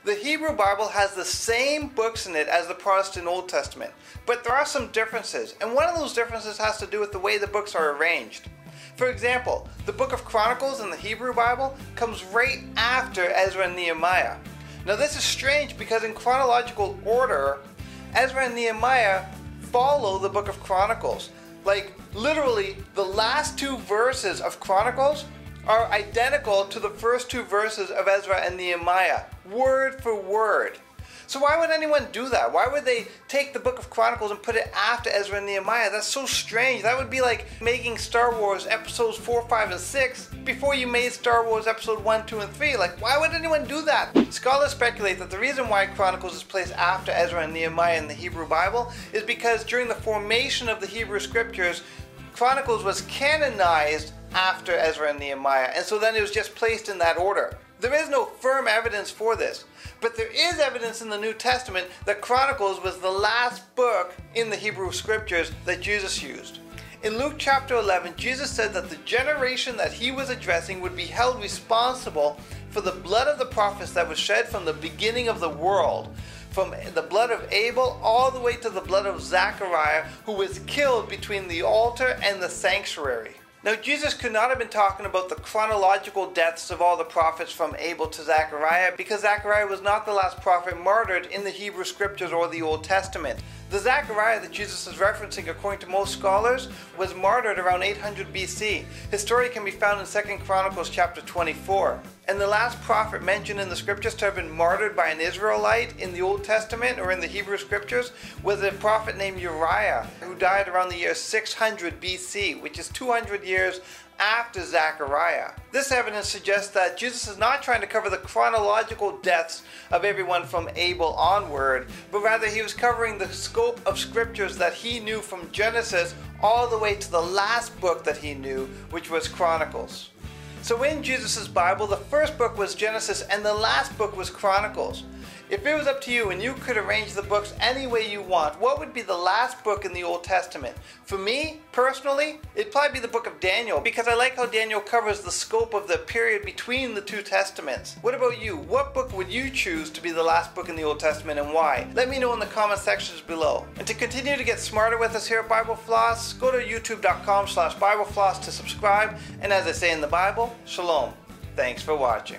The Hebrew Bible has the same books in it as the Protestant Old Testament, but there are some differences, and one of those differences has to do with the way the books are arranged. For example, the book of Chronicles in the Hebrew Bible comes right after Ezra and Nehemiah. Now this is strange because in chronological order, Ezra and Nehemiah follow the book of Chronicles. Like literally the last two verses of Chronicles are identical to the first two verses of Ezra and Nehemiah, word for word. So why would anyone do that? Why would they take the book of Chronicles and put it after Ezra and Nehemiah? That's so strange. That would be like making Star Wars episodes 4, 5, and 6 before you made Star Wars episode 1, 2, and 3. Like, why would anyone do that? Scholars speculate that the reason why Chronicles is placed after Ezra and Nehemiah in the Hebrew Bible is because during the formation of the Hebrew Scriptures, Chronicles was canonized after Ezra and Nehemiah, and so then it was just placed in that order. There is no firm evidence for this, but there is evidence in the New Testament that Chronicles was the last book in the Hebrew Scriptures that Jesus used. In Luke chapter 11, Jesus said that the generation that he was addressing would be held responsible for the blood of the prophets that was shed from the beginning of the world, from the blood of Abel all the way to the blood of Zechariah, who was killed between the altar and the sanctuary. Now, Jesus could not have been talking about the chronological deaths of all the prophets from Abel to Zechariah, because Zechariah was not the last prophet martyred in the Hebrew Scriptures or the Old Testament. The Zechariah that Jesus is referencing, according to most scholars, was martyred around 800 BC. His story can be found in 2 Chronicles chapter 24. And the last prophet mentioned in the Scriptures to have been martyred by an Israelite in the Old Testament or in the Hebrew Scriptures was a prophet named Uriah, who died around the year 600 BC, which is 200 years after Zechariah. This evidence suggests that Jesus is not trying to cover the chronological deaths of everyone from Abel onward, but rather he was covering the scope of scriptures that he knew from Genesis all the way to the last book that he knew, which was Chronicles. So in Jesus' Bible, the first book was Genesis and the last book was Chronicles. If it was up to you and you could arrange the books any way you want, what would be the last book in the Old Testament? For me, personally, it'd probably be the book of Daniel, because I like how Daniel covers the scope of the period between the two testaments. What about you? What book would you choose to be the last book in the Old Testament and why? Let me know in the comment sections below. And to continue to get smarter with us here at Bible Floss, go to youtube.com/BibleFloss to subscribe. And as I say in the Bible, Shalom. Thanks for watching.